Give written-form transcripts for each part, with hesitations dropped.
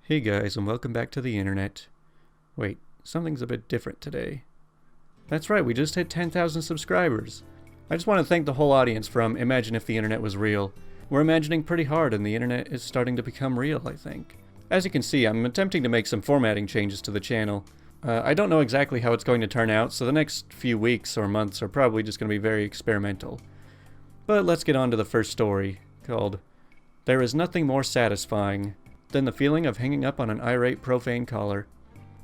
Hey guys, and welcome back to the internet. Wait, something's a bit different today. That's right, we just hit 10,000 subscribers. I just want to thank the whole audience from Imagine If the Internet Was Real. We're imagining pretty hard and the internet is starting to become real, I think. As you can see, I'm attempting to make some formatting changes to the channel. I don't know exactly how it's going to turn out, so the next few weeks or months are probably just going to be very experimental. But let's get on to the first story, called There Is Nothing More Satisfying Than the Feeling of Hanging Up on an Irate Profane Caller.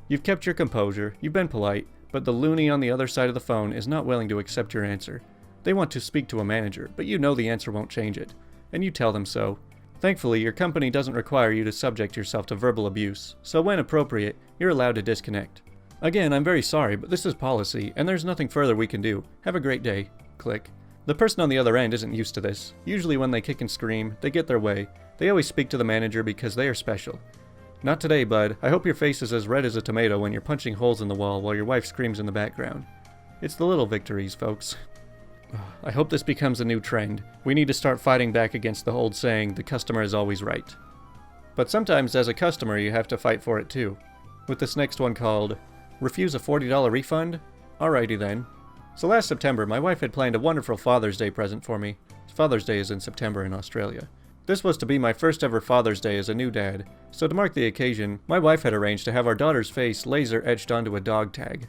You've kept your composure, you've been polite, but the loony on the other side of the phone is not willing to accept your answer. They want to speak to a manager, but you know the answer won't change it, and you tell them so. Thankfully, your company doesn't require you to subject yourself to verbal abuse, so when appropriate, you're allowed to disconnect. Again, I'm very sorry, but this is policy, and there's nothing further we can do. Have a great day. Click. The person on the other end isn't used to this. Usually when they kick and scream, they get their way. They always speak to the manager because they are special. Not today, bud. I hope your face is as red as a tomato when you're punching holes in the wall while your wife screams in the background. It's the little victories, folks. I hope this becomes a new trend. We need to start fighting back against the old saying, the customer is always right. But sometimes as a customer you have to fight for it too. With this next one called, Refuse a $40 refund? Alrighty then. So last September, my wife had planned a wonderful Father's Day present for me. Father's Day is in September in Australia. This was to be my first ever Father's Day as a new dad, so to mark the occasion, my wife had arranged to have our daughter's face laser etched onto a dog tag.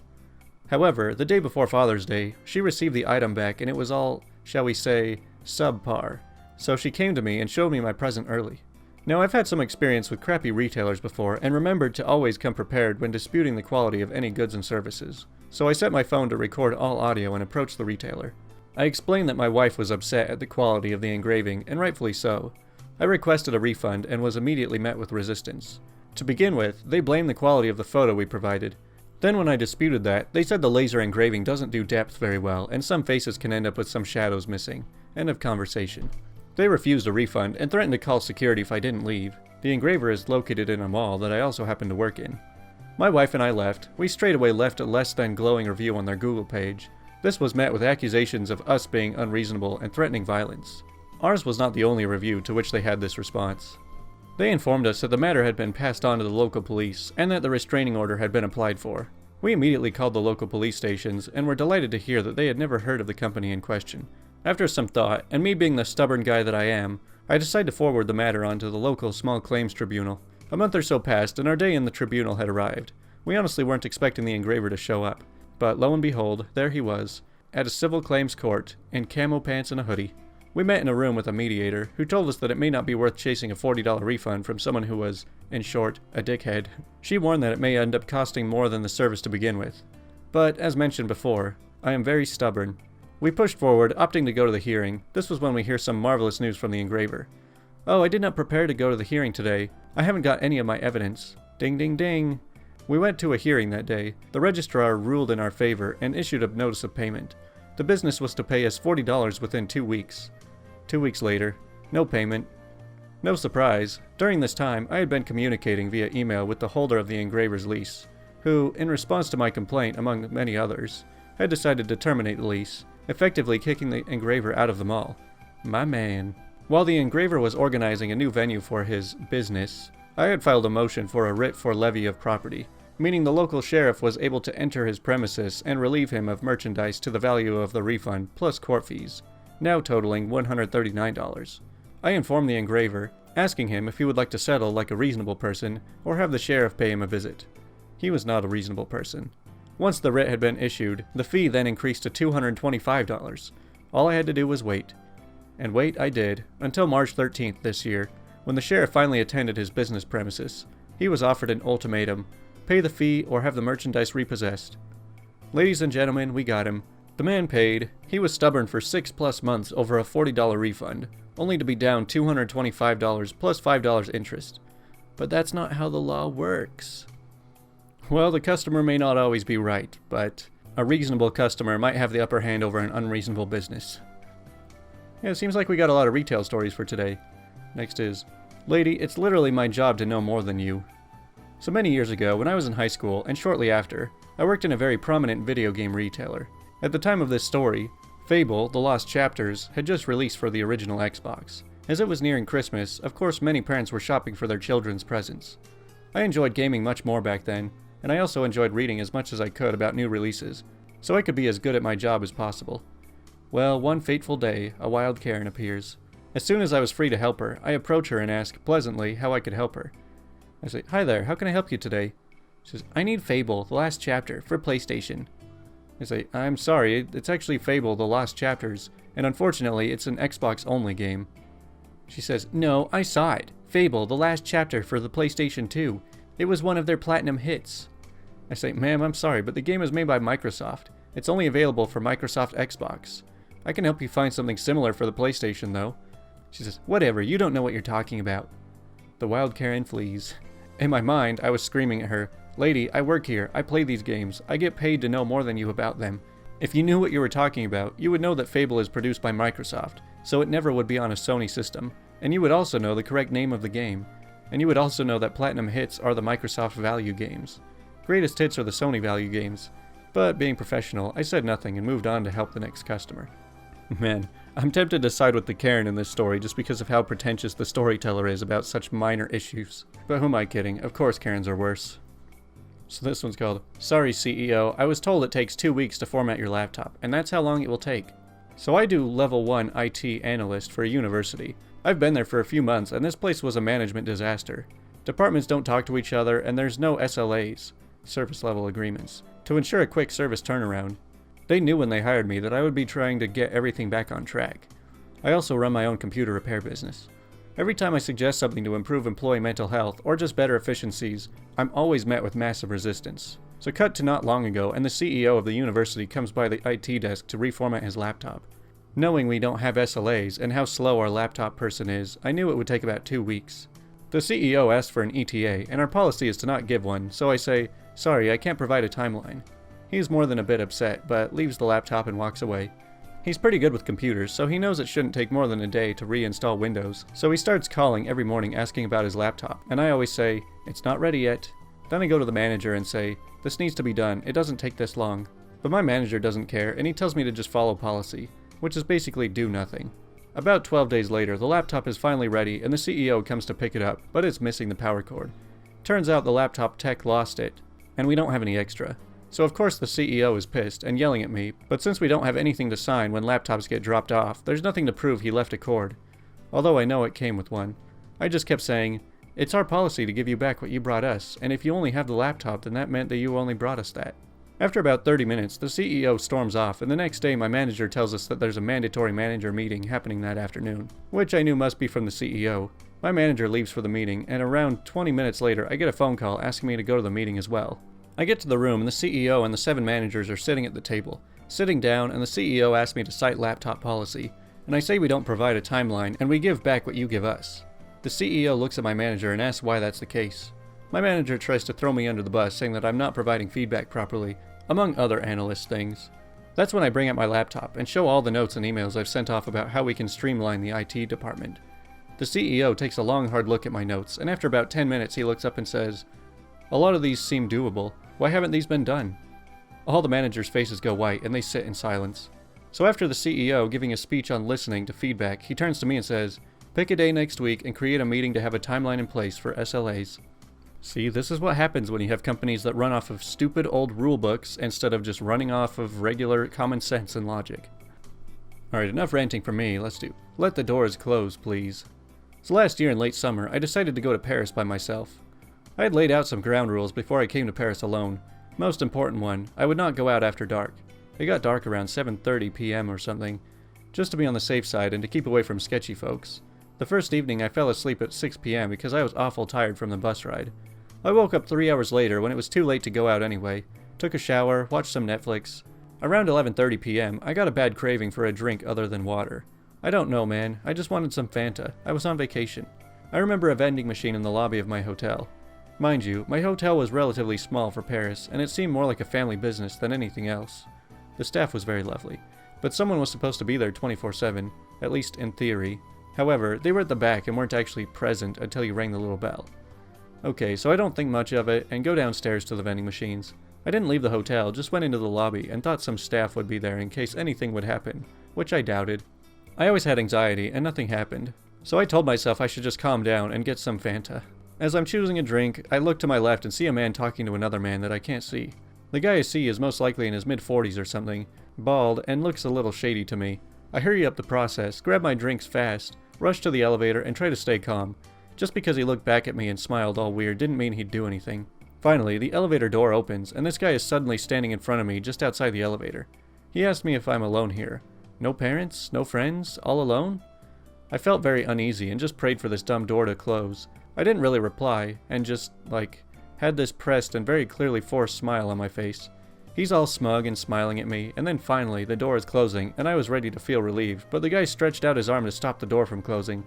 However, the day before Father's Day, she received the item back and it was all, shall we say, subpar. So she came to me and showed me my present early. Now I've had some experience with crappy retailers before and remembered to always come prepared when disputing the quality of any goods and services. So I set my phone to record all audio and approached the retailer. I explained that my wife was upset at the quality of the engraving, and rightfully so. I requested a refund and was immediately met with resistance. To begin with, they blamed the quality of the photo we provided. Then when I disputed that, they said the laser engraving doesn't do depth very well and some faces can end up with some shadows missing. End of conversation. They refused a refund and threatened to call security if I didn't leave. The engraver is located in a mall that I also happen to work in. My wife and I left. We straightaway left a less than glowing review on their Google page. This was met with accusations of us being unreasonable and threatening violence. Ours was not the only review to which they had this response. They informed us that the matter had been passed on to the local police and that the restraining order had been applied for. We immediately called the local police stations and were delighted to hear that they had never heard of the company in question. After some thought, and me being the stubborn guy that I am, I decided to forward the matter on to the local small claims tribunal. A month or so passed and our day in the tribunal had arrived. We honestly weren't expecting the engraver to show up, but lo and behold, there he was, at a civil claims court, in camo pants and a hoodie. We met in a room with a mediator, who told us that it may not be worth chasing a $40 refund from someone who was, in short, a dickhead. She warned that it may end up costing more than the service to begin with. But, as mentioned before, I am very stubborn. We pushed forward, opting to go to the hearing. This was when we hear some marvelous news from the engraver. Oh, I did not prepare to go to the hearing today. I haven't got any of my evidence. Ding ding ding. We went to a hearing that day. The registrar ruled in our favor and issued a notice of payment. The business was to pay us $40 within 2 weeks. 2 weeks later, no payment. No surprise, during this time I had been communicating via email with the holder of the engraver's lease, who, in response to my complaint among many others, had decided to terminate the lease, effectively kicking the engraver out of the mall. My man. While the engraver was organizing a new venue for his business, I had filed a motion for a writ for levy of property, meaning the local sheriff was able to enter his premises and relieve him of merchandise to the value of the refund plus court fees, now totaling $139. I informed the engraver, asking him if he would like to settle like a reasonable person or have the sheriff pay him a visit. He was not a reasonable person. Once the writ had been issued, the fee then increased to $225. All I had to do was wait. And wait I did, until March 13th this year, when the sheriff finally attended his business premises. He was offered an ultimatum: pay the fee or have the merchandise repossessed. Ladies and gentlemen, we got him. The man paid. He was stubborn for 6+ months over a $40 refund, only to be down $225 plus $5 interest. But that's not how the law works. Well, the customer may not always be right, but a reasonable customer might have the upper hand over an unreasonable business. Yeah, it seems like we got a lot of retail stories for today. Next is, Lady, it's literally my job to know more than you. So many years ago, when I was in high school, and shortly after, I worked in a very prominent video game retailer. At the time of this story, Fable: The Lost Chapters had just released for the original Xbox. As it was nearing Christmas, of course many parents were shopping for their children's presents. I enjoyed gaming much more back then, and I also enjoyed reading as much as I could about new releases, so I could be as good at my job as possible. Well, one fateful day, a wild Karen appears. As soon as I was free to help her, I approach her and ask, pleasantly, how I could help her. I say, "Hi there, how can I help you today?" She says, "I need Fable, the last chapter, for PlayStation." I say, "I'm sorry, it's actually Fable, the Lost Chapters, and unfortunately, it's an Xbox-only game." She says, "No, I saw it. Fable, the last chapter for the PlayStation 2. It was one of their platinum hits." I say, "Ma'am, I'm sorry, but the game is made by Microsoft. It's only available for Microsoft Xbox. I can help you find something similar for the PlayStation, though." She says, "Whatever, you don't know what you're talking about." The wild Karen flees. In my mind, I was screaming at her, "Lady, I work here. I play these games. I get paid to know more than you about them. If you knew what you were talking about, you would know that Fable is produced by Microsoft, so it never would be on a Sony system. And you would also know the correct name of the game. And you would also know that Platinum Hits are the Microsoft value games. Greatest Hits are the Sony value games." But being professional, I said nothing and moved on to help the next customer. Man, I'm tempted to side with the Karen in this story just because of how pretentious the storyteller is about such minor issues. But who am I kidding? Of course Karens are worse. So this one's called, "Sorry CEO, I was told it takes 2 weeks to format your laptop, and that's how long it will take." So I do level 1 IT analyst for a university. I've been there for a few months, and this place was a management disaster. Departments don't talk to each other, and there's no SLAs, service level agreements, to ensure a quick service turnaround. They knew when they hired me that I would be trying to get everything back on track. I also run my own computer repair business. Every time I suggest something to improve employee mental health or just better efficiencies, I'm always met with massive resistance. So cut to not long ago, and the CEO of the university comes by the IT desk to reformat his laptop. Knowing we don't have SLAs and how slow our laptop person is, I knew it would take about 2 weeks. The CEO asked for an ETA, and our policy is to not give one, so I say, "Sorry, I can't provide a timeline." He's more than a bit upset, but leaves the laptop and walks away. He's pretty good with computers, so he knows it shouldn't take more than a day to reinstall Windows, so he starts calling every morning asking about his laptop, and I always say, "It's not ready yet." Then I go to the manager and say, "This needs to be done, it doesn't take this long." But my manager doesn't care, and he tells me to just follow policy, which is basically do nothing. About 12 days later, the laptop is finally ready, and the CEO comes to pick it up, but it's missing the power cord. Turns out the laptop tech lost it, and we don't have any extra. So of course the CEO is pissed and yelling at me, but since we don't have anything to sign when laptops get dropped off, there's nothing to prove he left a cord. Although I know it came with one. I just kept saying, "It's our policy to give you back what you brought us, and if you only have the laptop, then that meant that you only brought us that." After about 30 minutes, the CEO storms off, and the next day my manager tells us that there's a mandatory manager meeting happening that afternoon, which I knew must be from the CEO. My manager leaves for the meeting, and around 20 minutes later I get a phone call asking me to go to the meeting as well. I get to the room, and the CEO and the 7 managers are sitting at the table. Sitting down, and the CEO asks me to cite laptop policy, and I say we don't provide a timeline, and we give back what you give us. The CEO looks at my manager and asks why that's the case. My manager tries to throw me under the bus, saying that I'm not providing feedback properly, among other analyst things. That's when I bring out my laptop and show all the notes and emails I've sent off about how we can streamline the IT department. The CEO takes a long, hard look at my notes, and after about 10 minutes he looks up and says, "A lot of these seem doable. Why haven't these been done?" All the managers' faces go white, and they sit in silence. So after the CEO giving a speech on listening to feedback, he turns to me and says, "Pick a day next week and create a meeting to have a timeline in place for SLAs." See, this is what happens when you have companies that run off of stupid old rule books instead of just running off of regular common sense and logic. Alright, enough ranting from me, let's do "Let the doors close, please." So last year in late summer, I decided to go to Paris by myself. I had laid out some ground rules before I came to Paris alone. Most important one, I would not go out after dark. It got dark around 7:30 p.m. or something, just to be on the safe side and to keep away from sketchy folks. The first evening I fell asleep at 6 p.m. because I was awful tired from the bus ride. I woke up 3 hours later when it was too late to go out anyway, took a shower, watched some Netflix. Around 11:30 p.m. I got a bad craving for a drink other than water. I don't know, man, I just wanted some Fanta. I was on vacation. I remember a vending machine in the lobby of my hotel. Mind you, my hotel was relatively small for Paris, and it seemed more like a family business than anything else. The staff was very lovely, but someone was supposed to be there 24/7, at least in theory. However, they were at the back and weren't actually present until you rang the little bell. Okay, so I don't think much of it, and go downstairs to the vending machines. I didn't leave the hotel, just went into the lobby, and thought some staff would be there in case anything would happen, which I doubted. I always had anxiety, and nothing happened, so I told myself I should just calm down and get some Fanta. As I'm choosing a drink, I look to my left and see a man talking to another man that I can't see. The guy I see is most likely in his mid-40s or something, bald, and looks a little shady to me. I hurry up the process, grab my drinks fast, rush to the elevator, and try to stay calm. Just because he looked back at me and smiled all weird didn't mean he'd do anything. Finally, the elevator door opens, and this guy is suddenly standing in front of me just outside the elevator. He asked me if I'm alone here. No parents? No friends? All alone? I felt very uneasy and just prayed for this dumb door to close. I didn't really reply, and just, had this pressed and very clearly forced smile on my face. He's all smug and smiling at me, and then finally, the door is closing, and I was ready to feel relieved, but the guy stretched out his arm to stop the door from closing.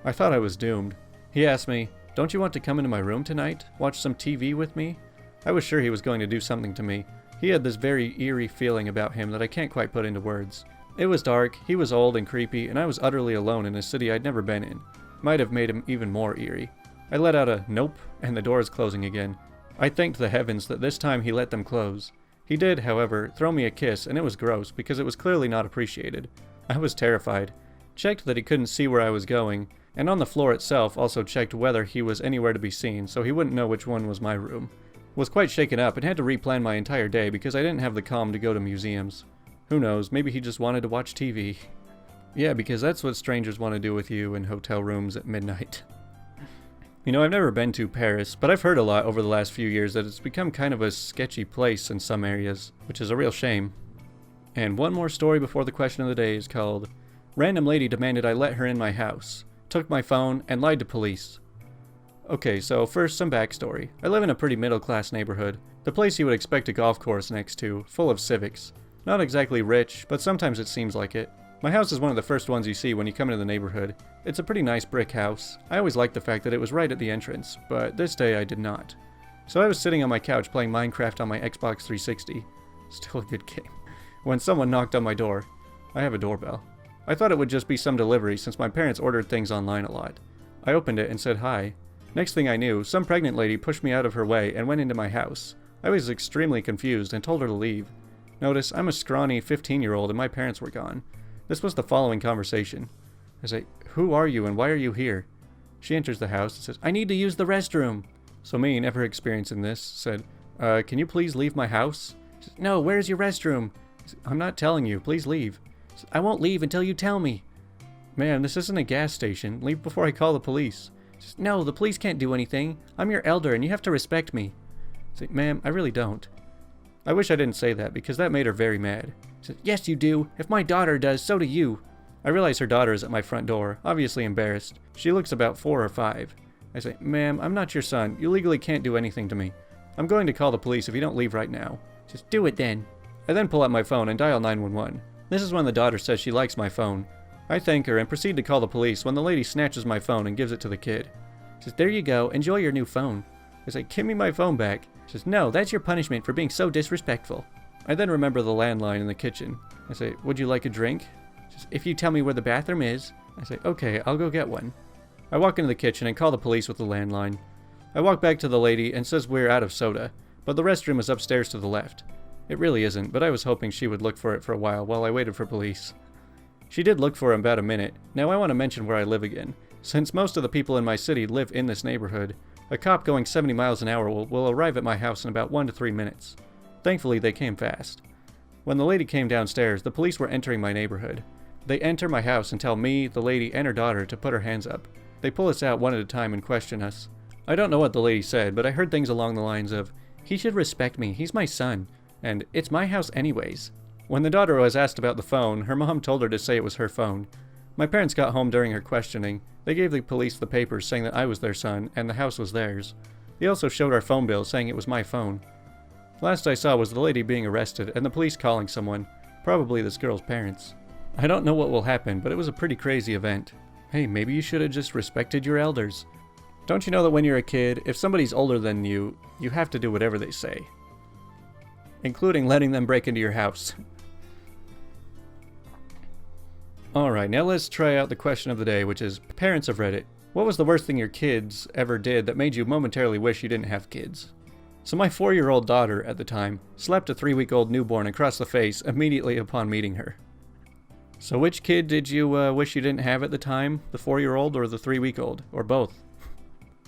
I thought I was doomed. He asked me, "Don't you want to come into my room tonight? Watch some TV with me?" I was sure he was going to do something to me. He had this very eerie feeling about him that I can't quite put into words. It was dark, he was old and creepy, and I was utterly alone in a city I'd never been in. Might have made him even more eerie. I let out a nope, and the door is closing again. I thanked the heavens that this time he let them close. He did, however, throw me a kiss, and it was gross because it was clearly not appreciated. I was terrified. Checked that he couldn't see where I was going, and on the floor itself also checked whether he was anywhere to be seen so he wouldn't know which one was my room. Was quite shaken up and had to replan my entire day because I didn't have the calm to go to museums. Who knows, maybe he just wanted to watch TV. Yeah, because that's what strangers want to do with you in hotel rooms at midnight. You know, I've never been to Paris, but I've heard a lot over the last few years that it's become kind of a sketchy place in some areas, which is a real shame. And one more story before the question of the day is called, "Random lady demanded I let her in my house, took my phone, and lied to police." Okay, so first some backstory. I live in a pretty middle-class neighborhood, the place you would expect a golf course next to, full of civics. Not exactly rich, but sometimes it seems like it. My house is one of the first ones you see when you come into the neighborhood. It's a pretty nice brick house. I always liked the fact that it was right at the entrance, but this day I did not. So I was sitting on my couch playing Minecraft on my Xbox 360. Still a good game. When someone knocked on my door. I have a doorbell. I thought it would just be some delivery since my parents ordered things online a lot. I opened it and said hi. Next thing I knew, some pregnant lady pushed me out of her way and went into my house. I was extremely confused and told her to leave. Notice, I'm a scrawny 15-year-old and my parents were gone. This was the following conversation. I say, "Who are you and why are you here?" She enters the house and says, "I need to use the restroom." So me, never experiencing this, said, "Can you please leave my house?" She says, "No, where's your restroom?" I said, "I'm not telling you, please leave." She says, "I won't leave until you tell me." "Ma'am, this isn't a gas station. Leave before I call the police." She says, "No, the police can't do anything. I'm your elder and you have to respect me." I say, "Ma'am, I really don't." I wish I didn't say that because that made her very mad. She said, "Yes, you do. If my daughter does, so do you." I realize her daughter is at my front door, obviously embarrassed. She looks about 4 or 5. I say, "Ma'am, I'm not your son. You legally can't do anything to me. I'm going to call the police if you don't leave right now." Just do it then. I then pull out my phone and dial 911. This is when the daughter says she likes my phone. I thank her and proceed to call the police when the lady snatches my phone and gives it to the kid. She says, "There you go. Enjoy your new phone." I say, "Give me my phone back." She says, "No, that's your punishment for being so disrespectful." I then remember the landline in the kitchen. I say, "Would you like a drink?" She says, "If you tell me where the bathroom is." I say, "Okay, I'll go get one." I walk into the kitchen and call the police with the landline. I walk back to the lady and says we're out of soda, but the restroom is upstairs to the left. It really isn't, but I was hoping she would look for it for a while I waited for police. She did look for it in about a minute. Now I want to mention where I live again. Since most of the people in my city live in this neighborhood, a cop going 70 miles an hour will arrive at my house in about 1 to 3 minutes. Thankfully, they came fast. When the lady came downstairs, the police were entering my neighborhood. They enter my house and tell me, the lady, and her daughter to put her hands up. They pull us out one at a time and question us. I don't know what the lady said, but I heard things along the lines of, "He should respect me, he's my son," and "It's my house anyways." When the daughter was asked about the phone, her mom told her to say it was her phone. My parents got home during her questioning. They gave the police the papers saying that I was their son and the house was theirs. They also showed our phone bill saying it was my phone. Last I saw was the lady being arrested and the police calling someone, probably this girl's parents. I don't know what will happen, but it was a pretty crazy event. Hey, maybe you should have just respected your elders. Don't you know that when you're a kid, if somebody's older than you, you have to do whatever they say? Including letting them break into your house. Alright, now let's try out the question of the day, which is, parents of Reddit, what was the worst thing your kids ever did that made you momentarily wish you didn't have kids? So my 4-year-old daughter, at the time, slapped a 3-week-old newborn across the face immediately upon meeting her. So which kid did you wish you didn't have at the time? The 4-year-old or the 3-week-old? Or both?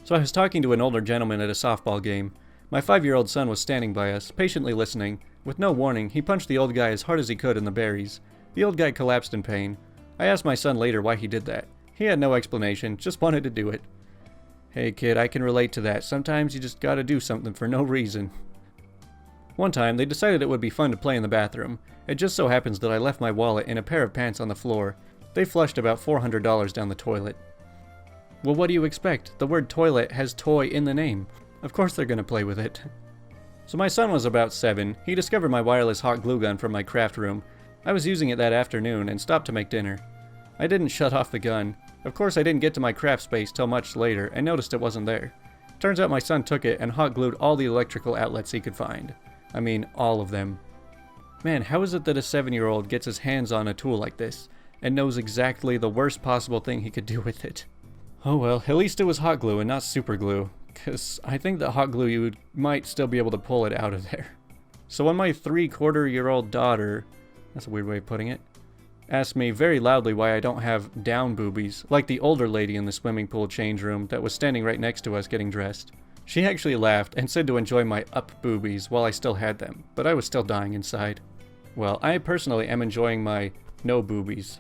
So I was talking to an older gentleman at a softball game. My 5-year-old son was standing by us, patiently listening. With no warning, he punched the old guy as hard as he could in the berries. The old guy collapsed in pain. I asked my son later why he did that. He had no explanation, just wanted to do it. Hey kid, I can relate to that. Sometimes you just gotta do something for no reason. One time, they decided it would be fun to play in the bathroom. It just so happens that I left my wallet and a pair of pants on the floor. They flushed about $400 down the toilet. Well, what do you expect? The word toilet has toy in the name. Of course they're gonna play with it. So my son was about 7. He discovered my wireless hot glue gun from my craft room. I was using it that afternoon and stopped to make dinner. I didn't shut off the gun. Of course I didn't get to my craft space till much later and noticed it wasn't there. Turns out my son took it and hot glued all the electrical outlets he could find. I mean, all of them. Man, how is it that a 7-year-old gets his hands on a tool like this and knows exactly the worst possible thing he could do with it? Oh well, at least it was hot glue and not super glue, because I think that hot glue you might still be able to pull it out of there. So when my 3-quarter-year-old daughter, that's a weird way of putting it, asked me very loudly why I don't have down boobies, like the older lady in the swimming pool change room that was standing right next to us getting dressed. She actually laughed and said to enjoy my up boobies while I still had them, but I was still dying inside. Well, I personally am enjoying my no boobies.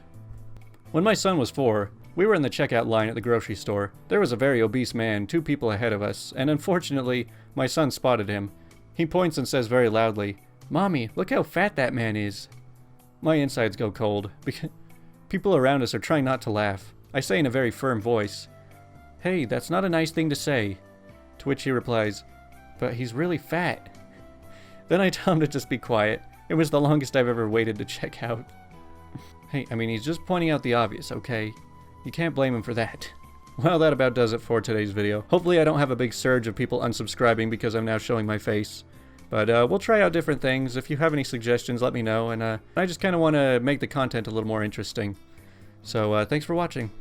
When my son was 4, we were in the checkout line at the grocery store. There was a very obese man 2 people ahead of us, and unfortunately, my son spotted him. He points and says very loudly, "Mommy, look how fat that man is." My insides go cold, because people around us are trying not to laugh. I say in a very firm voice, "Hey, that's not a nice thing to say." To which he replies, "But he's really fat." Then I tell him to just be quiet. It was the longest I've ever waited to check out. Hey, I mean, he's just pointing out the obvious, okay? You can't blame him for that. Well, that about does it for today's video. Hopefully I don't have a big surge of people unsubscribing because I'm now showing my face. But we'll try out different things. If you have any suggestions, let me know. And I just kind of want to make the content a little more interesting. So thanks for watching.